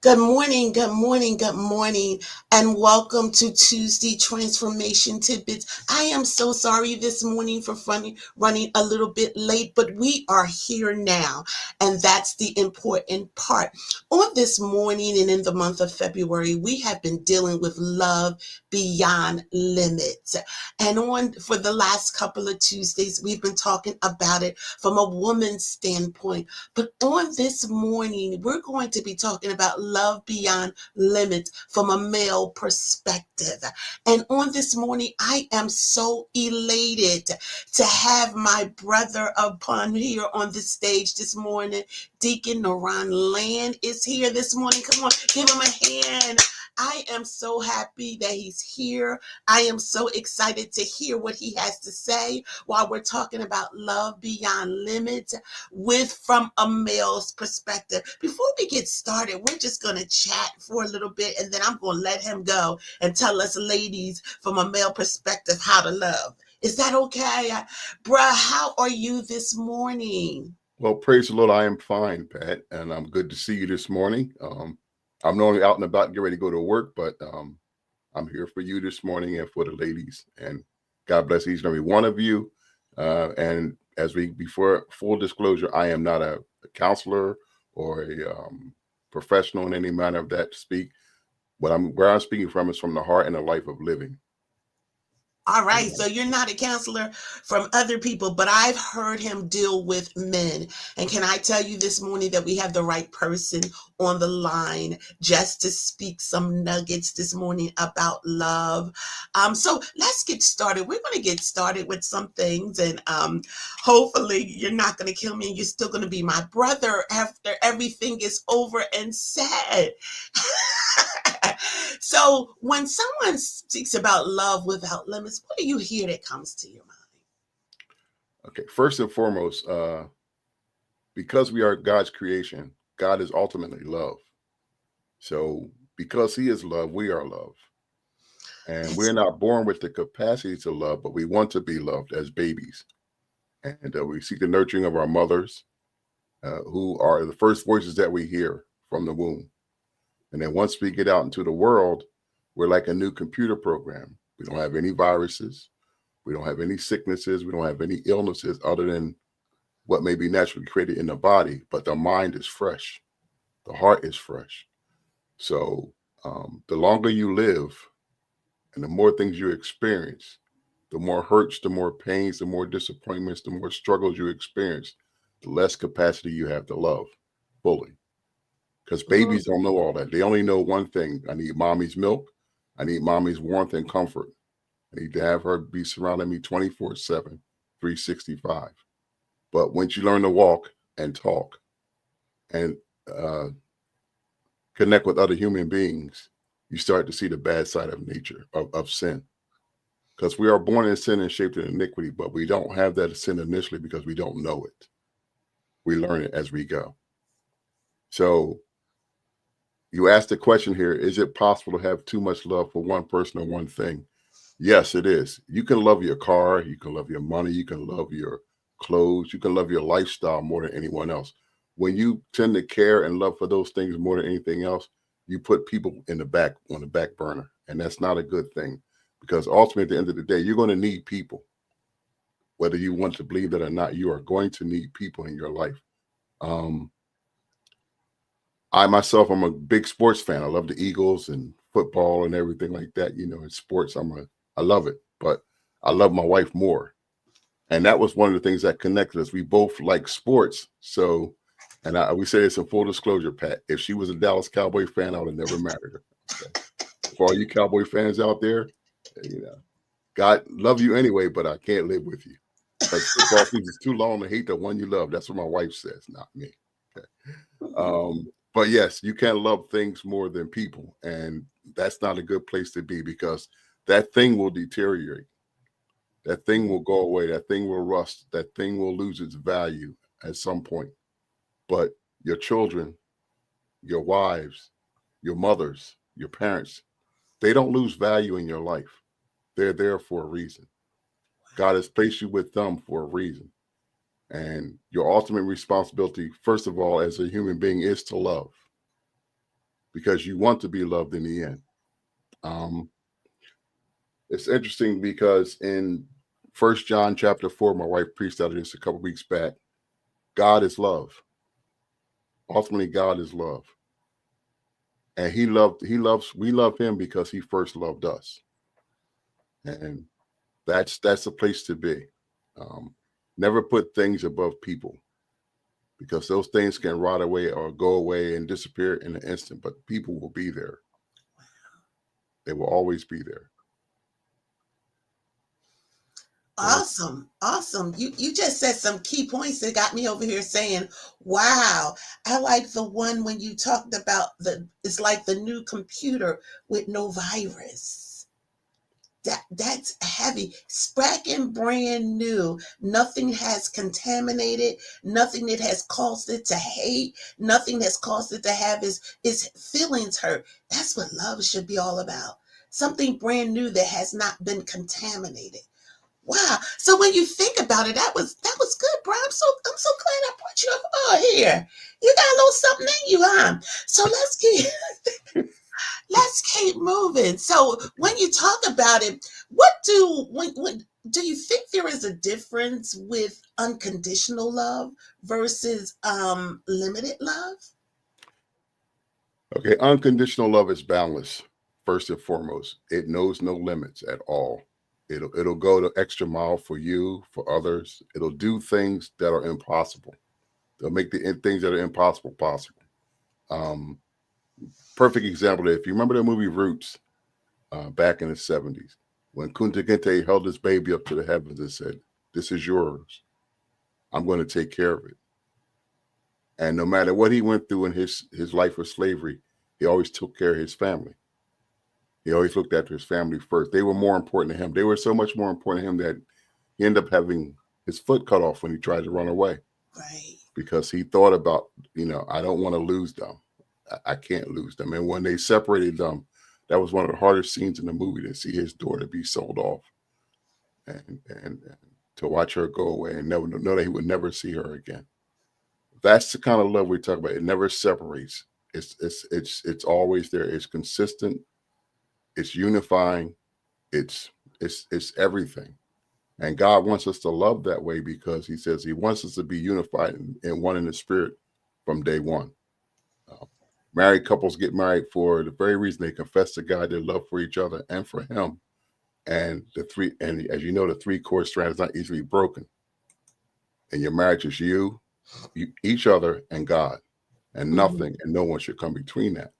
Good morning, good morning, and welcome to Tuesday Transformation Tidbits. I am so sorry this morning for running a little bit late, but we are here now, and that's the important part. On this morning and in the month of February, we have been dealing with love beyond limits. And on for the last couple of Tuesdays, we've been talking about it from a woman's standpoint. But on this morning, we're going to be talking about love beyond limits from a male perspective. And on this morning, I am so elated to have my brother upon here on the stage this morning. Deacon Naran Land is here this morning. Come on, give him a hand. I am so happy that he's here. I am so excited to hear what he has to say while we're talking about love beyond limits with from a male's perspective. Before we get started, we're just going to chat for a little bit and then I'm going to let him go and tell us ladies from a male perspective how to love. Is that okay? Bruh, how are you this morning? Well, praise the Lord. I am fine, Pat, and I'm good to see you this morning. I'm normally out and about, get ready to go to work, but I'm here for you this morning and for the ladies. And God bless each and every one of you. And before full disclosure, I am not a counselor or a professional in any manner of that to speak. Where I'm speaking from is from the heart and the life of living. All right, so you're not a counselor from other people, but I've heard him deal with men. And can I tell you this morning that we have the right person on the line just to speak some nuggets this morning about love? So let's get started. We're going to get started with some things, and hopefully you're not going to kill me and you're still going to be my brother after everything is over and said. So when someone speaks about love without limits, what do you hear that comes to your mind? Okay, first and foremost, because we are God's creation, God is ultimately love. So because he is love, we are love. And we're That's not born with the capacity to love, but we want to be loved as babies. And we seek the nurturing of our mothers, who are the first voices that we hear from the womb. And then once we get out into the world, we're like a new computer program. We don't have any viruses. We don't have any sicknesses. We don't have any illnesses other than what may be naturally created in the body, but the mind is fresh. The heart is fresh. So the longer you live and the more things you experience, the more hurts, the more pains, the more disappointments, the more struggles you experience, the less capacity you have to love fully. Because mm, babies don't know all that. They only know one thing: I need mommy's milk, I need mommy's warmth and comfort. I need to have her be surrounding me 24/7, 365. But once you learn to walk and talk and uh, connect with other human beings, you start to see the bad side of nature, of sin. Because we are born in sin and shaped in iniquity, but we don't have that sin initially because we don't know it. We learn it as we go. So you asked the question here: is it possible to have too much love for one person or one thing? Yes, it is. You can love your car, you can love your money, you can love your clothes, you can love your lifestyle more than anyone else. When you tend to care and love for those things more than anything else, you put people in the back on the back burner. And that's not a good thing, because ultimately at the end of the day, you're going to need people. Whether you want to believe it or not, you are going to need people in your life. Um, I myself, I'm a big sports fan. I love the Eagles and football and everything like that. You know, in sports, I love it. But I love my wife more, and that was one of the things that connected us. We both like sports, so we say this in full disclosure, Pat. If she was a Dallas Cowboy fan, I would have never married her. Okay, for all you Cowboy fans out there, you know, God love you anyway, but I can't live with you. Because football season's too long to hate the one you love. That's what my wife says, not me. Okay. But yes, you can't love things more than people, and that's not a good place to be, because that thing will deteriorate. That thing will go away. That thing will rust. That thing will lose its value at some point. But your children, your wives, your mothers, your parents, they don't lose value in your life. They're there for a reason. God has placed you with them for a reason. And your ultimate responsibility, first of all, as a human being, is to love. because you want to be loved in the end. Um, it's interesting because in First John chapter 4, my wife preached out of this a couple weeks back. God is love. Ultimately, God is love, and we love Him because He first loved us, and that's a place to be. Um, Never put things above people, because those things can rot away or go away and disappear in an instant, but people will be there. They will always be there. So Awesome. Awesome. You just said some key points that got me over here saying, wow. I like the one when you talked about it's like the new computer with no virus. That's heavy. Spracking brand new. Nothing has contaminated, nothing that has caused it to hate, nothing that's caused it to have is feelings hurt. That's what love should be all about. Something brand new that has not been contaminated. Wow. So when you think about it, that was good, bro. I'm so glad I brought you up here. You got a little something in you, huh? So let's keep moving. So when you talk about it, when do you think there is a difference with unconditional love versus limited love? okay, unconditional love is boundless. First and foremost, it knows no limits at all. It'll go the extra mile for you, for others. It'll do things that are impossible. They'll make the things that are impossible possible. Um, Perfect example. If you remember the movie Roots, back in the 70s, when Kunta Kinte held his baby up to the heavens and said, "This is yours. I'm going to take care of it." And no matter what he went through in his life of slavery, he always took care of his family. He always looked after his family first. They were more important to him. They were so much more important to him that he ended up having his foot cut off when he tried to run away, Right. because he thought about, I don't want to lose them. I can't lose them. And when they separated them, that was one of the hardest scenes in the movie, to see his daughter be sold off, and to watch her go away and never know that he would never see her again. That's the kind of love we talk about. It never separates. It's always there. It's consistent. It's unifying. It's everything. And God wants us to love that way, because He says He wants us to be unified and one in the Spirit from day one. Uh, Married couples get married for the very reason they confess to God their love for each other and for Him. And as you know, the three core strands not easily broken. And your marriage is you, each other, and God, and Mhm. nothing and no one should come between that.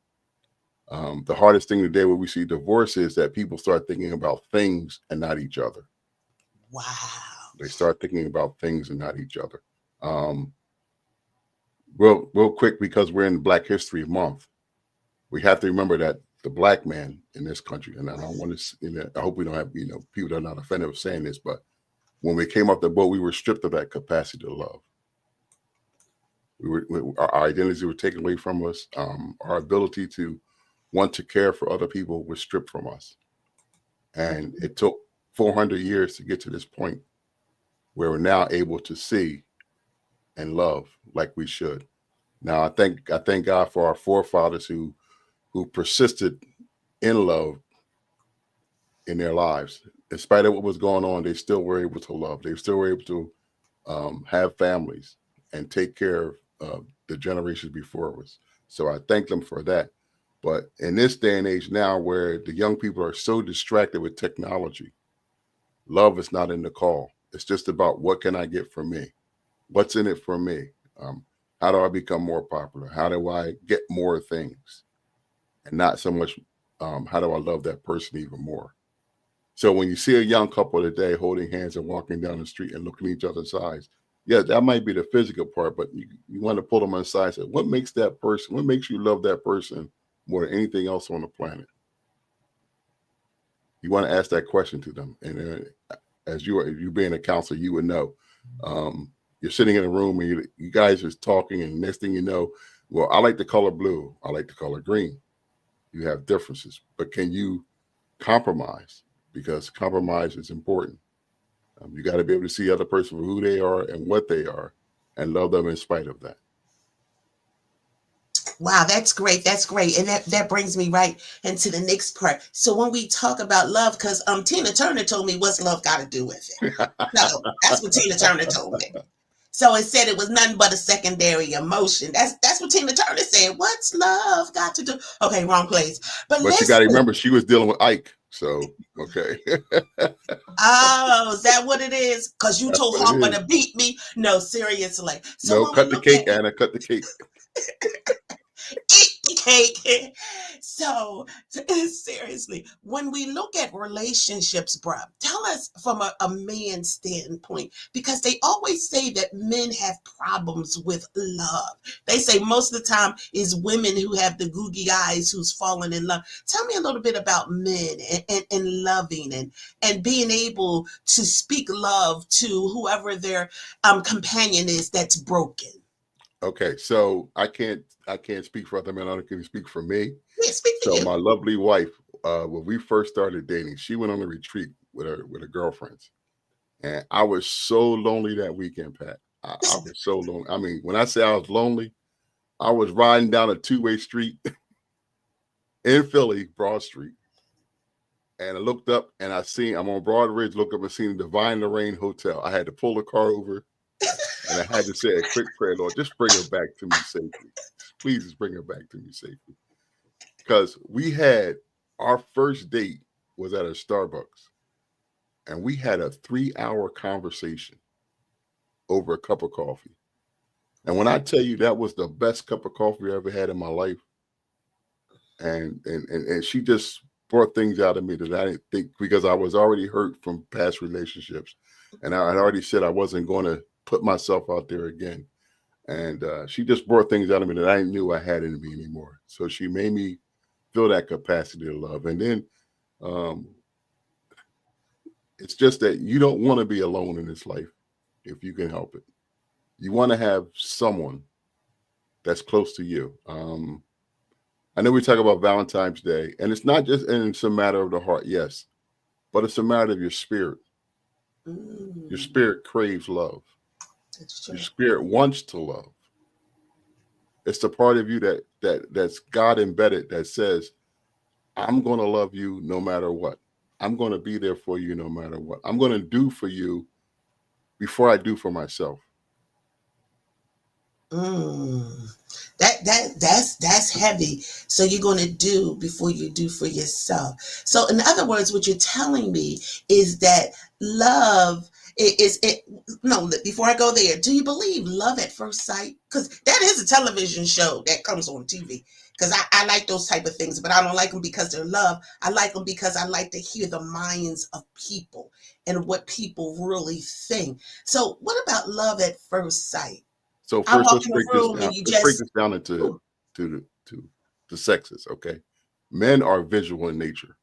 The hardest thing today when we see divorce is that people start thinking about things and not each other. Wow. They start thinking about things and not each other. Um, real quick, because we're in Black History Month, we have to remember that the black man in this country, and I don't want to, I hope we don't have, people that are not offended of saying this, but when we came off the boat, we were stripped of that capacity to love. Our identities were taken away from us. Our ability to want to care for other people was stripped from us. And it took 400 years to get to this point where we're now able to see and love like we should. Now, I thank God for our forefathers who persisted in love in their lives. In spite of what was going on, they still were able to love. They still were able to have families and take care of the generations before us. So I thank them for that. But in this day and age now, where the young people are so distracted with technology, love is not in the call. It's just about, what can I get from me? What's in it for me? Um, how do I become more popular? How do I get more things? And not so much, how do I love that person even more? So when you see a young couple today holding hands and walking down the street and looking each other's eyes, yeah, that might be the physical part, but you want to pull them aside and say, what makes that person, what makes you love that person more than anything else on the planet? You want to ask that question to them. And as you being a counselor, you would know. Um, you're sitting in a room and you guys are talking, and next thing you know, well, I like the color blue. I like the color green. You have differences, but can you compromise? Because compromise is important. You got to be able to see the other person for who they are and what they are, and love them in spite of that. Wow, that's great. That's great. And that brings me right into the next part. So when we talk about love, because Tina Turner told me what's love got to do with it. So that's what Tina Turner told me. So it said it was nothing but a secondary emotion. That's what Tina Turner said. What's love got to do? Okay, wrong place. But But you got to listen. remember, she was dealing with Ike. So, okay. Oh, is that what it is? Because you That's told what it Harper is. to beat me? No, seriously. So No, when we cut the look cake, at Anna. Cut the cake. eat the cake. So, seriously, when we look at relationships, bruh, tell us from a man's standpoint, because they always say that men have problems with love. They say most of the time is women who have the googie eyes who's fallen in love. Tell me a little bit about men and loving and being able to speak love to whoever their companion is that's broken. Okay, so I can't speak for other men. I can speak for me. Yeah, speak for So you. my lovely wife, when we first started dating, she went on a retreat with her girlfriends, and I was so lonely that weekend, Pat. I was so lonely. I mean, when I say I was lonely, I was riding down a two-way street in Philly, Broad Street, and I looked up and I'm on Broad Ridge. Looked up and seen the Divine Lorraine Hotel. I had to pull the car over and I had to say a quick prayer, Lord, just bring her back to me safely. Please just bring her back to me safely. Because we had our first date was at a Starbucks, and we had a 3-hour conversation over a cup of coffee. And when I tell you that was the best cup of coffee I ever had in my life, and she just brought things out of me that I didn't think, because I was already hurt from past relationships, and I had already said I wasn't going to put myself out there again. And she just brought things out of me that I knew I had in me anymore. So she made me feel that capacity to love. And then um, it's just that you don't want to be alone in this life if you can help it. You want to have someone that's close to you. I know we talk about Valentine's Day, and it's not just, and it's a matter of the heart, yes, but it's a matter of your spirit. Your Mm, spirit craves love. that's Your true. spirit wants to love. It's the part of you that's God embedded that says, I'm going to love you no matter what. I'm going to be there for you no matter what. I'm going to do for you before I do for myself. Mm. That's heavy. So you're going to do before you do for yourself. So in other words, what you're telling me is that love is it. No, before I go there, do you believe love at first sight? Because that is a television show that comes on TV. Because I like those type of things, but I don't like them because they're love. I like them because I like to hear the minds of people and what people really think. So what about love at first sight? So I first, walk let's in a break this room and down. you Let's break just, this down into ooh, the sexes. Okay, men are visual in nature.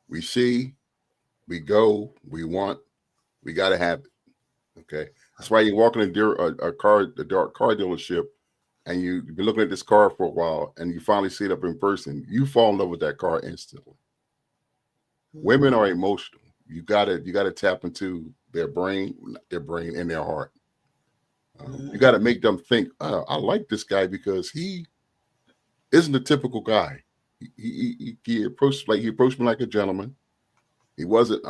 We see, we go, we want, we got to have it. Okay, that's why you walk in a dark car dealership, and you've been looking at this car for a while, and you finally see it up in person. You fall in love with that car instantly. Women are emotional. You gotta tap into their brain and their heart. You got to mm, make them think, oh, I like this guy because he isn't a typical guy. He approached me like a gentleman. He wasn't,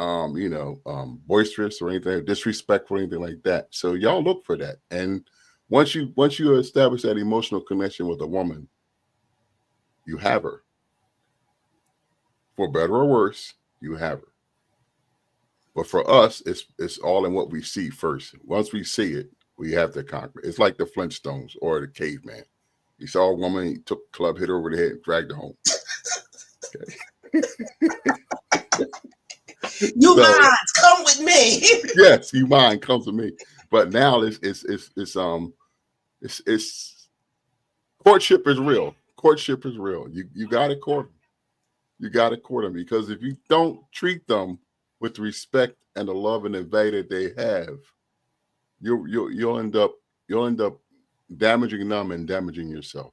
boisterous or anything, disrespectful or anything like that. So y'all look for that. And once you establish that emotional connection with a woman, you have her, for better or worse. You have her. But for us, it's all in what we see first. Once we see it, we have to conquer it. It's like the Flintstones or the caveman. He saw a woman, he took a club, hit her over the head, and dragged her home. Okay. you So minds, come with me. yes, you mind comes to me. But now it's courtship is real. Courtship is real. You gotta court them. You gotta court them, because if you don't treat them with the respect and the love and the value that they have, you'll end up damaging them and damaging yourself.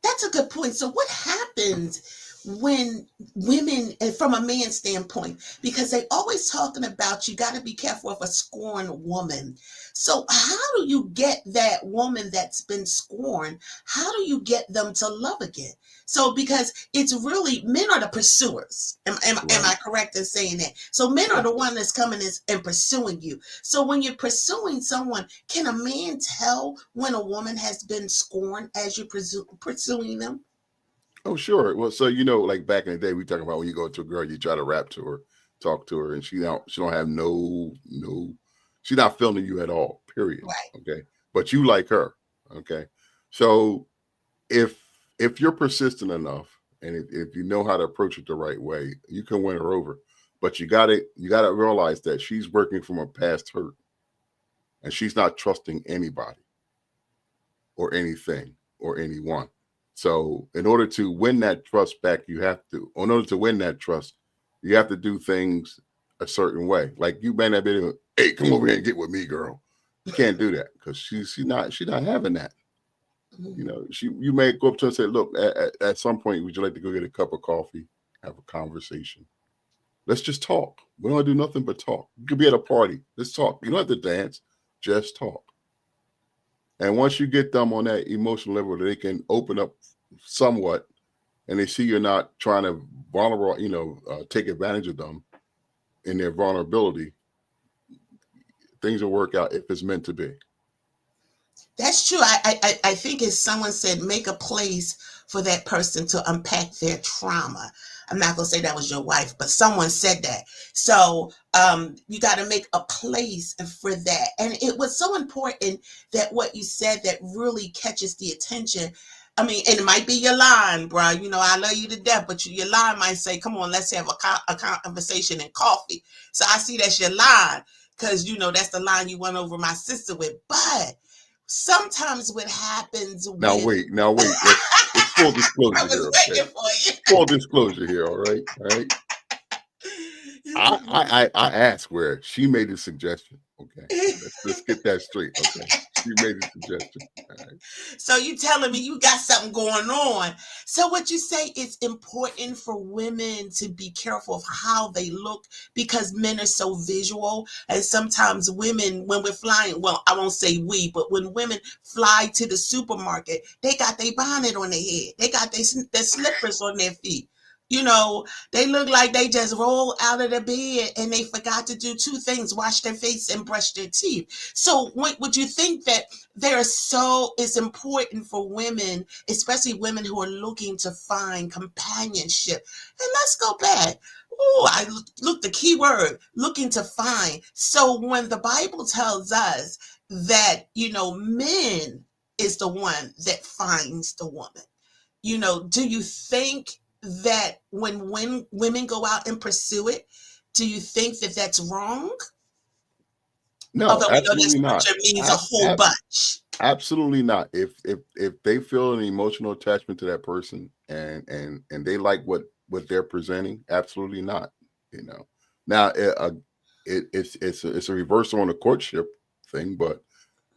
That's a good point. So what happens when women, and from a man's standpoint, because they always talking about you got to be careful of a scorned woman. So how do you get that woman that's been scorned? How do you get them to love again? So because it's really men are the pursuers. Am Right. I correct in saying that? So men are Yeah. the one that's coming and pursuing you. So when you're pursuing someone, can a man tell when a woman has been scorned as you're pursuing them? Oh, sure. Well, so like back in the day, we talk about when you go to a girl, you try to rap to her, talk to her, and she don't have she's not feeling you at all. Period. Right. Okay, but you like her. Okay, so if if you're persistent enough, and if you know how to approach it the right way, you can win her over. But you gotta realize that she's working from a past hurt, and she's not trusting anybody or anything or anyone. So, in order to win that trust back, in order to win that trust, you have to do things a certain way. Like you may not be able, hey, come over here and get with me, girl. You can't do that because she's not having that. Mhm. You may go up to her and say, look, at some point, would you like to go get a cup of coffee, have a conversation? Let's just talk. We don't do nothing but talk. You could be at a party. Let's talk. You don't have to dance. Just talk. And once you get them on that emotional level, they can open up somewhat, and they see you're not trying to take advantage of them in their vulnerability. Things will work out if it's meant to be. That's true. I think as someone said, make a place for that person to unpack their trauma. I'm not gonna say that was your wife, but someone said that. So you got to make a place for that. And it was so important that what you said that really catches the attention. I mean, and it might be your line, bro. You know, I love you to death, but your line might say, "Come on, let's have a conversation and coffee." So I see that's your line because you know that's the line you went over my sister with. But sometimes what happens Now with wait, now wait. It's full I disclosure was here, okay? waiting for Full disclosure here, all right. you. I asked where she made a suggestion. Okay, let's get that straight. Okay, she made a suggestion. All right. So you telling me you got something going on. So what you say is important for women to be careful of how they look because men are so visual. And sometimes women, when we're flying, well, I won't say we, but when women fly to the supermarket, they got their bonnet on their head. They got their slippers on their feet. You know, they look like they just rolled out of the bed and they forgot to do two things, wash their face and brush their teeth. So would you think that it's important for women, especially women who are looking to find companionship. And let's go back. Oh, I look the key word, looking to find. So when the Bible tells us that, men is the one that finds the woman, do you think that when women go out and pursue it, do you think that that's wrong? No, Although we know that absolutely not. scripture means a whole bunch. Absolutely not. If they feel an emotional attachment to that person and they like what they're presenting, absolutely not. You know. Now it's a reversal on the courtship thing, but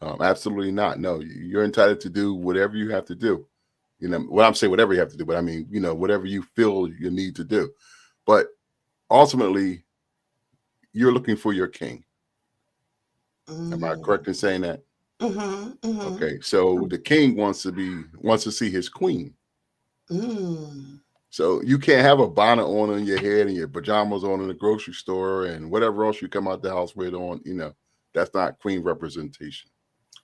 absolutely not. No, you're entitled to do whatever you have to do. Well, I'm saying whatever you have to do, but I mean, whatever you feel you need to do. But ultimately, you're looking for your king. Am I Mm. correct in saying that? Mhm, mhm. Okay, so the king wants to see his queen. Mm. So you can't have a bonnet on your head and your pajamas on in the grocery store and whatever else you come out the house with on. That's not queen representation.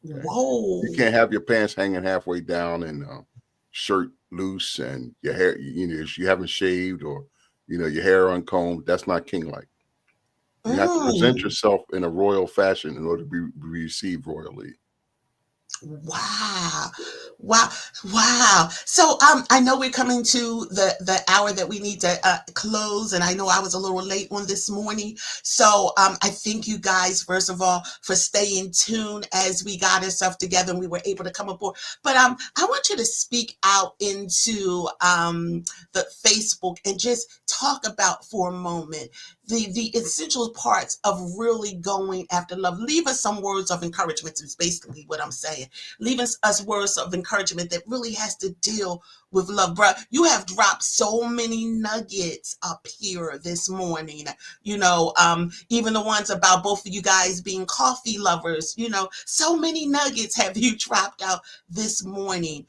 Okay, you Whoa. can't have your pants hanging halfway down and shirt loose and your hair, you haven't shaved or your hair uncombed. That's not king like. You have to present Mm. yourself in a royal fashion in order to be received royally. Wow. Wow. Wow. So I know we're coming to the hour that we need to close, and I know I was a little late on this morning. So I thank you guys first of all for staying tuned as we got ourselves together and we were able to come aboard. But I want you to speak out into the Facebook and just talk about for a moment the essential parts of really going after love. Leave us some words of encouragement is basically what I'm saying. Leave us words of encouragement that really has to deal with love. Bruh, you have dropped so many nuggets up here this morning. Even the ones about both of you guys being coffee lovers, so many nuggets have you dropped out this morning.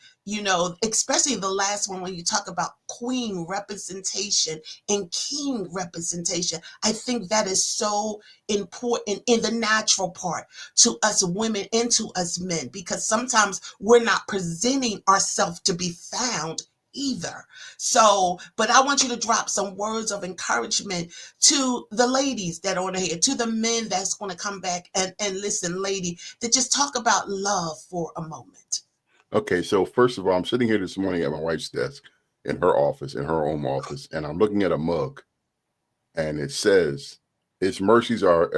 Especially the last one when you talk about queen representation and king representation. I think that is so important in the natural part to us women and to us men, because sometimes we're not presenting ourselves to be found either. So, but I want you to drop some words of encouragement to the ladies that are on here, to the men that's going to come back and listen, lady, to just talk about love for a moment. Okay, so first of all, I'm sitting here this morning at my wife's desk in her office, in her home office, and I'm looking at a mug, and it says, His mercies are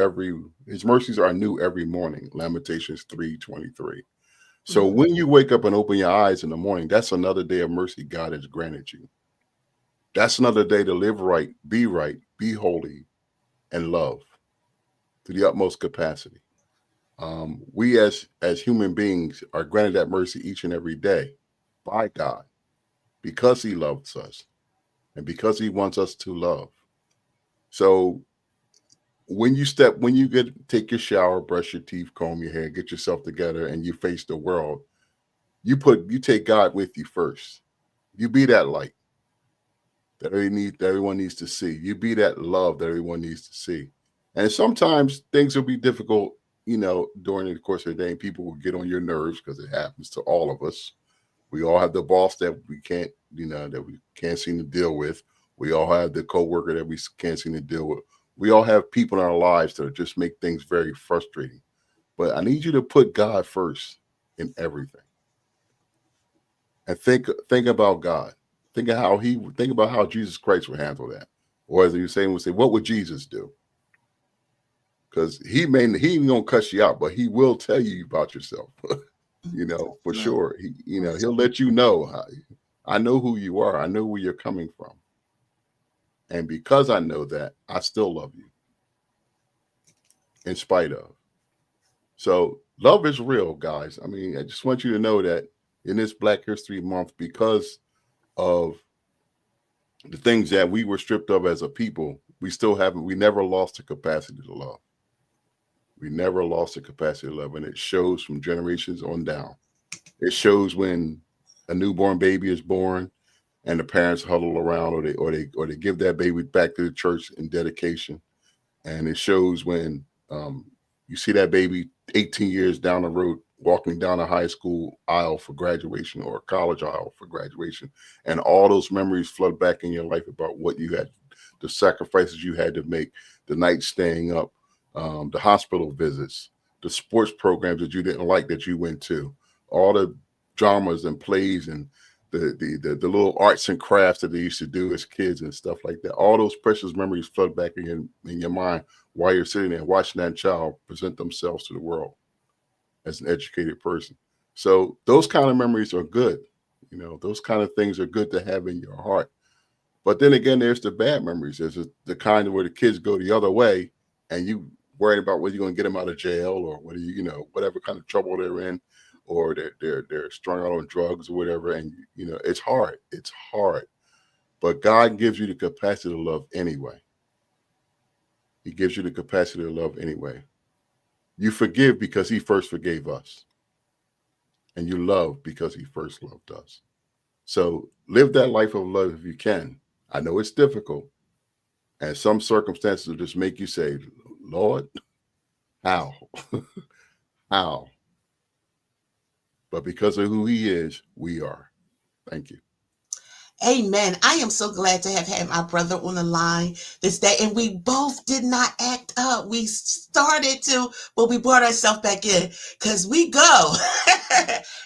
new every morning." Lamentations 3:23. So Mm-hmm. when you wake up and open your eyes in the morning, that's another day of mercy God has granted you. That's another day to live right, be holy, and love to the utmost capacity. We as human beings are granted that mercy each and every day by God because He loves us and because He wants us to love. So when you take your shower, brush your teeth, comb your hair, get yourself together, and you face the world, you take God with you first. You be that light that everyone needs to see. You be that love that everyone needs to see. And sometimes things will be difficult, during the course of the day, and people will get on your nerves because it happens to all of us. We all have the boss that we can't seem to deal with. We all have the coworker that we can't seem to deal with. We all have people in our lives that just make things very frustrating. But I need you to put God first in everything, and think about God. Think about how Jesus Christ would handle that. Or as you say, would say, what would Jesus do? Because he ain't gonna cuss you out, but he will tell you about yourself. For Definitely. sure. He'll let you know. I know who you are. I know where you're coming from, and because I know that, I still love you in spite of. So love is real, guys. I mean, I just want you to know that in this Black History Month, because of the things that we were stripped of as a people, we never lost the capacity to love. We never lost the capacity to love, and it shows from generations on down. It shows when a newborn baby is born and the parents huddle around, or they give that baby back to the church in dedication. And it shows when you see that baby 18 years down the road walking down a high school aisle for graduation or a college aisle for graduation, and all those memories flood back in your life about what you had, the sacrifices you had to make, the night staying up, the hospital visits, the sports programs that you didn't like that you went to, all the dramas and plays and the little arts and crafts that they used to do as kids and stuff like that. All those precious memories flood back in your mind while you're sitting there watching that child present themselves to the world as an educated person. So those kind of memories are good. Those kind of things are good to have in your heart. But then again, there's the bad memories. There's the kind where the kids go the other way, and you worried about whether you're going to get them out of jail, or whether whatever kind of trouble they're in, or they're strung out on drugs or whatever. And it's hard. It's hard. But God gives you the capacity to love anyway. He gives you the capacity to love anyway. You forgive because He first forgave us, and you love because He first loved us. So live that life of love if you can. I know it's difficult, and some circumstances will just make you say, Lord, how? How? But because of who He is, we are. Thank you. Amen. I am so glad to have had my brother on the line this day. And we both did not act up. We started to, but we brought ourselves back in because we go.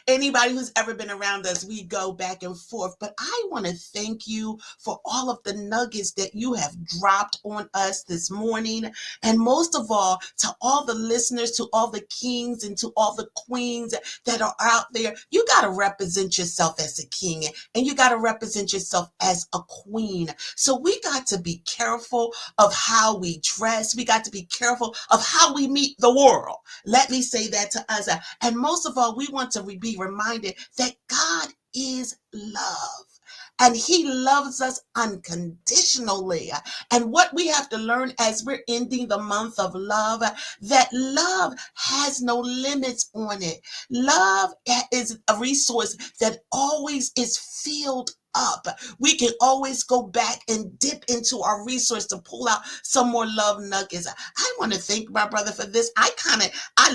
Anybody who's ever been around us, we go back and forth. But I want to thank you for all of the nuggets that you have dropped on us this morning. And most of all, to all the listeners, to all the kings and to all the queens that are out there, you got to represent yourself as a king, and you got to represent present yourself as a queen. So we got to be careful of how we dress. We got to be careful of how we meet the world. Let me say that to us. And most of all, we want to be reminded that God is love. And he loves us unconditionally. And what we have to learn as we're ending the month of love, that love has no limits on it. Love is a resource that always is filled up. We can always go back and dip into our resource to pull out some more love nuggets. I want to thank my brother for this. I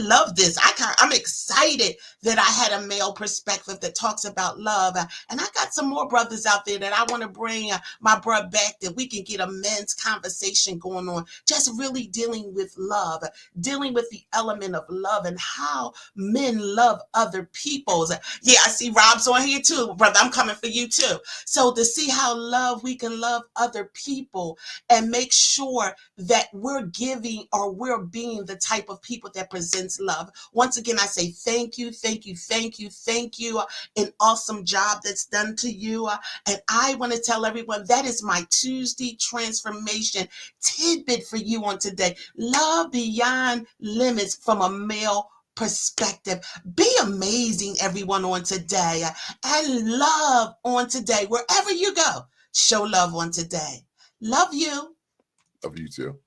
love this. I'm excited that I had a male perspective that talks about love. And I got some more brothers out there that I want to bring my brother back, that we can get a men's conversation going on, just really dealing with love, dealing with the element of love and how men love other people's. Yeah, I see Rob's on here too, brother. I'm coming for you too. So to see how we can love other people and make sure that we're giving or we're being the type of people that presents love. Once again, I say thank you, thank you, thank you, thank you. An awesome job that's done to you. And I want to tell everyone that is my Tuesday transformation tidbit for you on today. Love beyond limits from a male perspective. Be amazing, everyone, on today, and love on today. Wherever you go, show love on today. Love you. Love you too.